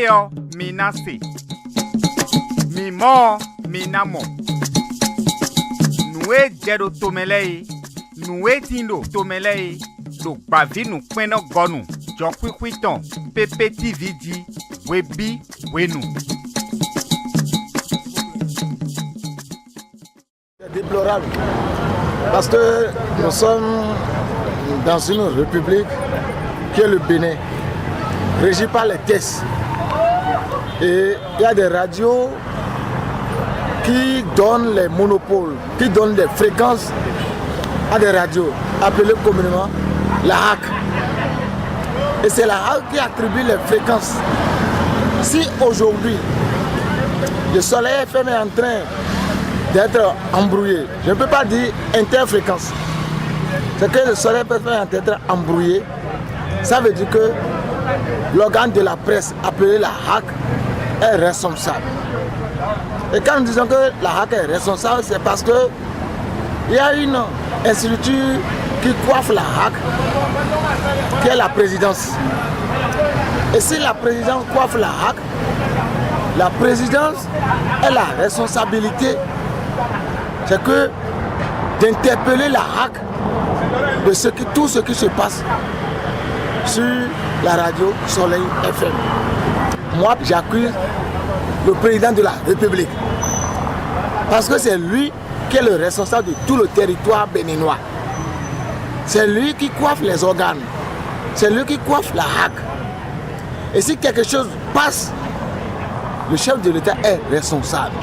Eo minase. Mi mo minamo. Nous jedo tomelei. Nous tindo tomelei. Do bavi nous kweno gonu. John Kwikwiton. PPTVD. Webi wenu. C'est déplorable. Parce que nous sommes dans une république qui est le Bénin, régie par les caisses. Et il y a des radios qui donnent les monopoles, qui donnent des fréquences à des radios, appelées communément la HAC. Et c'est la HAC qui attribue les fréquences. Si aujourd'hui, le Soleil FM est en train d'être embrouillé, je ne peux pas dire interfréquence. C'est que le Soleil FM est en train d'être embrouillé. Ça veut dire que l'organe de la presse appelé la HAC est responsable. Et quand nous disons que la HAC est responsable, c'est parce que il y a une institution qui coiffe la HAC, qui est la présidence. Et si la présidence coiffe la HAC, la présidence a la responsabilité, c'est que d'interpeller la HAC de tout ce qui se passe sur la radio Soleil FM. Moi, j'accuse le président de la République parce que c'est lui qui est le responsable de tout le territoire béninois. C'est lui qui coiffe les organes. C'est lui qui coiffe la HAC. Et si quelque chose passe, le chef de l'État est responsable.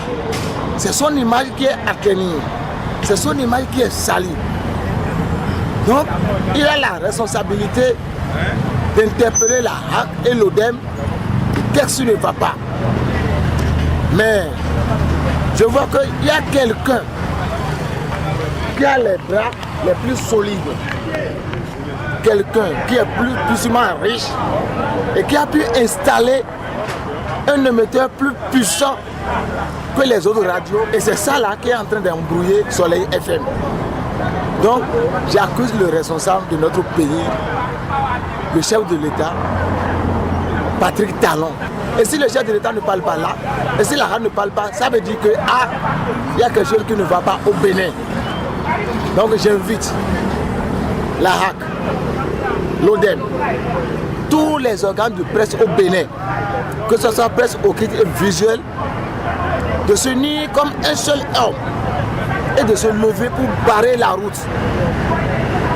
C'est son image qui est atteinte. C'est son image qui est salie. Donc, il a la responsabilité d'interpeller la HAC et l'ODEM. Qu'est-ce qui ne va pas? Mais je vois qu'il y a quelqu'un qui a les bras les plus solides. Quelqu'un qui est plus puissamment riche et qui a pu installer un émetteur plus puissant que les autres radios. Et c'est ça là qui est en train d'embrouiller Soleil FM. Donc j'accuse le responsable de notre pays, le chef de l'État, Patrick Talon. Et si le chef de l'État ne parle pas là, et si la HAC ne parle pas, ça veut dire que il y a quelque chose qui ne va pas au Bénin. Donc j'invite la HAC, l'ODEM, tous les organes de presse au Bénin, que ce soit presse écrite et visuelle, de se unir comme un seul homme et de se lever pour barrer la route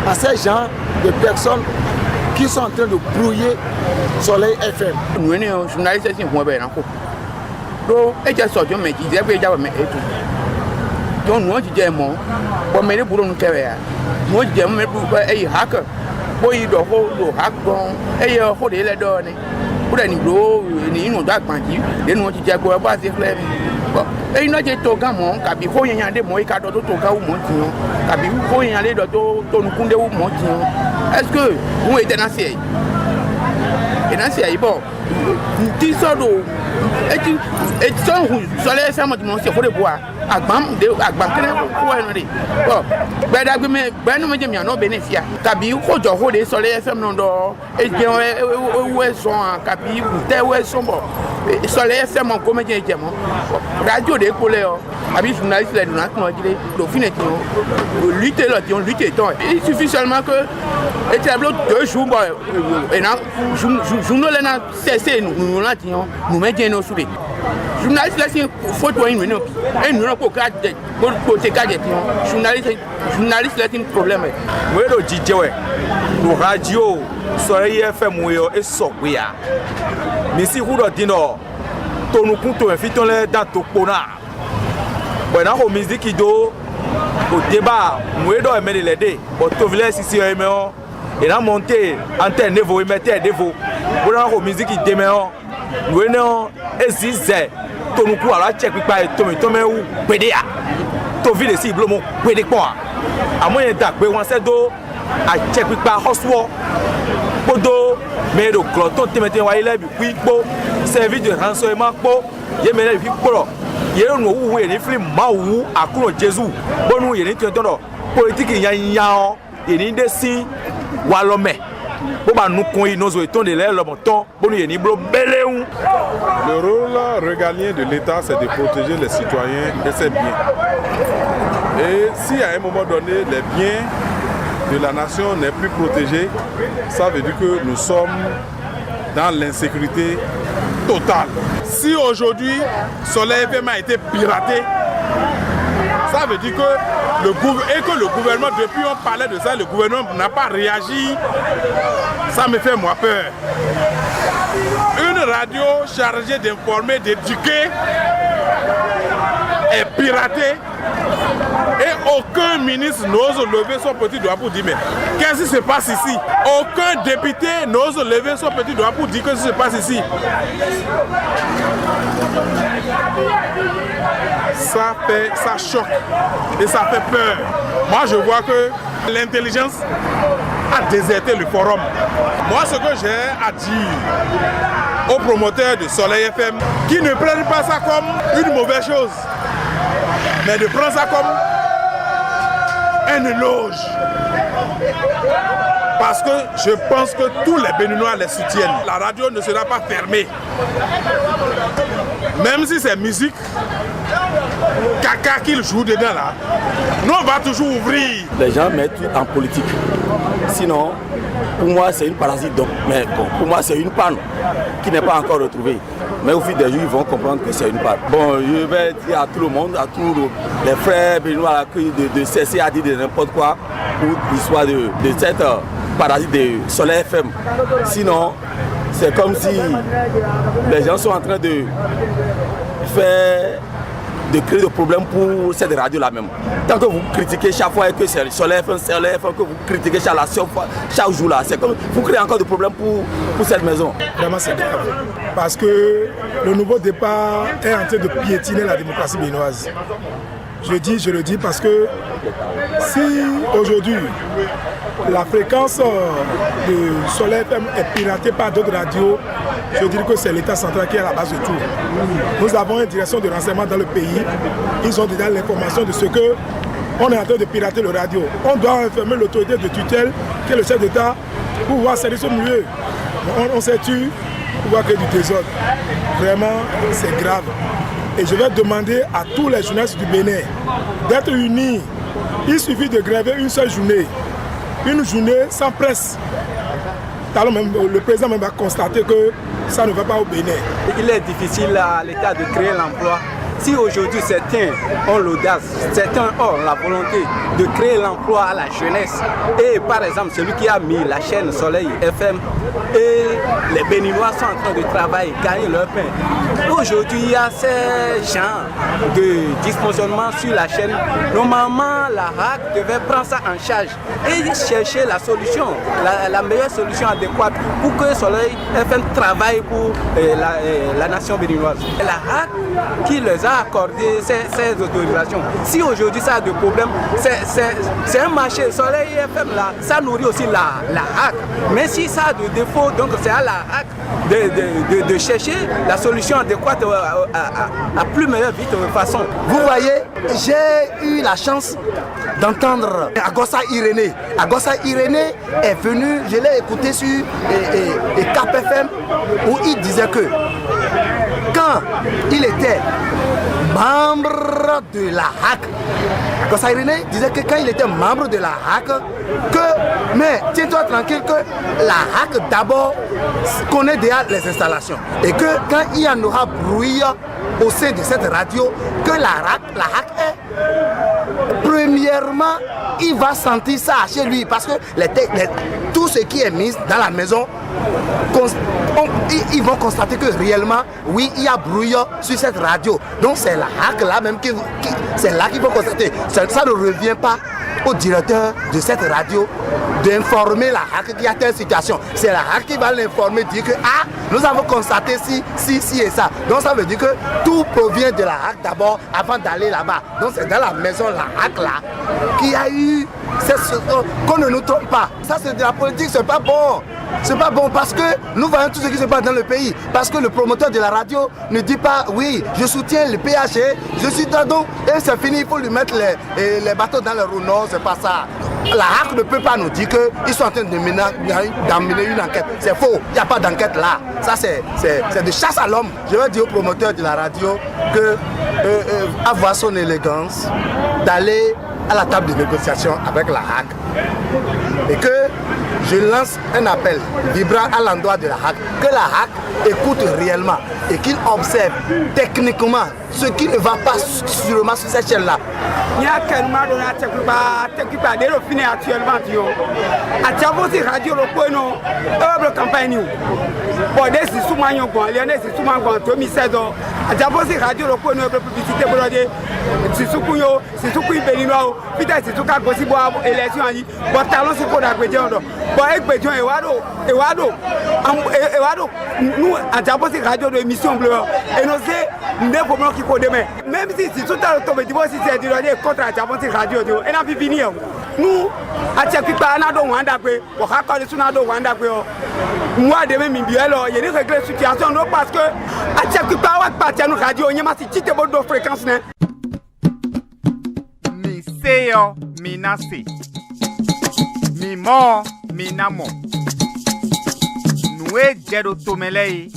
à ces gens de personnes qui sont en train de brouiller Soleil FM. Nous sommes journalistes qui sont bien encore. Donc, et j'ai sorti mais qui disait que j'avais mis et tout. Donc nous disons moi, pour me pour nous faire. Nous disons mais pour ay hacker, pour y doit le hack bon, et faut les donner. Pour les niveaux, ni nous doit pas dire, et nous disons quoi pas c'est clair. Et il n'a pas de gamin, car il faut y aller moi car d'autres cas ou montion, car il faut y aller d'autres ton kunde ou montion. Est-ce que vous êtes dans ces et dans ces bon, tu sors d'eau et tu sors où Soleil FM c'est pour le bois. Agbam kene ko enri bon be da gbe me be no me je mi an benefia kabi ko jo ho de Soleil FM no do e je we so an kabi te we so bo Soleil FM ko me je mo radio de ko le o abi journaliste le na ko jire do fine ti o lutter là ti on lutter ton il suffit seulement que et tu as 2 jours bon et na journal na cessé nous là ti nous me je no sous les journaliste là c'est photo une minute et nous pour te garder journaliste là c'est un problème moi le DJ ouais le radio Soleil FM yo et sokwe mais si vous le dino to nous compte invite les dans to pona bon na ho musique do au débat moi do aimer les aider au to village ici aimer et là monter antenne niveau mettre niveau bon na ho musique demain nous non existe tonuku ala check pipa e tome u pede a to vi le si blo mo pede po a mo yen da pe won se do a check pipa hoswo podo me do cloton temete wa ile bi pipo service de renseignement po ye me le bi poro ye no wu ye ni film ma wu akuno Jesus bonu ye ni tonto politique yan yan ye ni de si wa lo me Pour nous connaître nos étons de l'air, le montant, pour nous y blo beléou. Le rôle régalien de l'État, c'est de protéger les citoyens et ses biens. Et si à un moment donné, les biens de la nation n'est plus protégés, ça veut dire que nous sommes dans l'insécurité totale. Si aujourd'hui, Soleil FM a été piraté, ça veut dire que le gouvernement, depuis on parlait de ça, le gouvernement n'a pas réagi. Ça me fait moi peur. Une radio chargée d'informer, d'éduquer est piratée et aucun ministre n'ose lever son petit doigt pour dire mais qu'est-ce qui se passe ici? Aucun député n'ose lever son petit doigt pour dire qu'est-ce qui se passe ici. Ça choque et ça fait peur. Moi je vois que l'intelligence a déserté le forum. Moi ce que j'ai à dire aux promoteurs de Soleil FM, qui ne prennent pas ça comme une mauvaise chose, mais de prendre ça comme un éloge. Parce que je pense que tous les Béninois les soutiennent. La radio ne sera pas fermée. Même si c'est musique, caca qu'ils jouent dedans là, nous on va toujours ouvrir. Les gens mettent tout en politique. Sinon, pour moi c'est une parasite. Donc, mais bon, pour moi c'est une panne qui n'est pas encore retrouvée. Mais au fil des jours, ils vont comprendre que c'est une panne. Bon, je vais dire à tout le monde, à tous les frères béninois de cesser à dire de n'importe quoi pour l'histoire de cette parasite de Soleil FM. Sinon, c'est comme si les gens sont en train de créer des problèmes pour cette radio-là même. Tant que vous critiquez chaque fois que c'est Soleil FM, que vous critiquez chaque jour là, c'est comme vous créez encore des problèmes pour cette maison. Vraiment c'est grave. Parce que le nouveau départ est en train de piétiner la démocratie béninoise. Je le dis parce que si aujourd'hui la fréquence de Soleil FM est piratée par d'autres radios, je dirais que c'est l'État central qui est à la base de tout. Nous avons une direction de renseignement dans le pays. Ils ont déjà l'information de ce que on est en train de pirater le radio. On doit informer l'autorité de tutelle, qui est le chef d'État, pour voir service au milieu. On s'est tué pour voir que du désordre. Vraiment, c'est grave. Et je vais demander à tous les journalistes du Bénin d'être unis. Il suffit de gréver une seule journée. Une journée sans presse. Alors même, le président même va constater que ça ne va pas au Bénin. Il est difficile à l'État de créer l'emploi. Si aujourd'hui certains ont l'audace, certains ont la volonté de créer l'emploi à la jeunesse, et par exemple celui qui a mis la chaîne Soleil FM, et les Béninois sont en train de travailler, gagner leur pain. Aujourd'hui, il y a ces gens de dysfonctionnement sur la chaîne. Normalement, la RAC devait prendre ça en charge et chercher la solution, la meilleure solution adéquate pour que Soleil FM travaille pour la nation béninoise. Et la RAC qui les a accordé ces autorisations. Si aujourd'hui ça a des problèmes, c'est un marché. Soleil FM là, ça nourrit aussi la RAC. Mais si ça a des défauts, donc c'est à la RAC de chercher la solution adéquate à plus meilleure façon. Vous voyez, j'ai eu la chance d'entendre Agossa Irénée. Agossa Irénée est venu, je l'ai écouté sur Cap FM, où il disait que quand il était membre de la RAC, Agossa Irénée disait que quand il était membre de la RAC, mais tiens-toi tranquille que la RAC d'abord connaît déjà les installations et que quand il y en aura bruit au sein de cette radio, que la RAC est, premièrement, il va sentir ça chez lui parce que tout ce qui est mis dans la maison, ils vont constater que réellement, oui, il y a bruit sur cette radio. Donc c'est la RAC là même c'est là qu'il faut constater. Ça ne revient pas au directeur de cette radio d'informer la RAC qu'il y a telle situation. C'est la RAC qui va l'informer, dire que nous avons constaté ci et ça. Donc ça veut dire que tout provient de la RAC d'abord avant d'aller là-bas. Donc c'est dans la maison la RAC là qu'il y a eu qu'on ne nous trompe pas. Ça c'est de la politique, c'est pas bon. C'est pas bon parce que nous voyons tout ce qui se passe dans le pays. Parce que le promoteur de la radio ne dit pas oui, je soutiens le PHE, je suis dans donc et c'est fini, il faut lui mettre les bateaux dans le roue. Non, c'est pas ça. la HAC ne peut pas nous dire qu'ils sont en train d'amener une enquête. C'est faux, il n'y a pas d'enquête là. Ça c'est de chasse à l'homme. Je vais dire au promoteur de la radio que avoir son élégance d'aller à la table de négociation avec la HAC. Et que je lance un appel vibrant à l'endroit de la HAC, que la HAC écoute réellement et qu'il observe techniquement ce qui ne va pas sûrement sur cette chaîne-là. Il y a actuellement radio le campagne. Bon, des souvent c'est souvent 2016 radio le publicité pour c'est tout béninois peut-être c'est tout cas possible élection bon talon c'est pour la bon expédition nous à radio de émission bleu et nous c'est des problèmes qui faut demain même si tout à l'automobile si c'est contre la radio et n'a pas fini nous à Tchakipa na do Wanda pe o ka ko le suna do Wanda pe o moi demain mi bielo il y a des régler situation non parce que à Tchakipa wa parti nous radio nyama si tite bo do fréquence ne mi seyo minase mi mo minamo nous jedo tomelei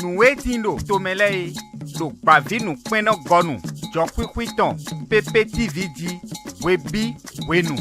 nous tindo tomelei do bavi nous peno gonu jo kwikwiton pptv di webi wenu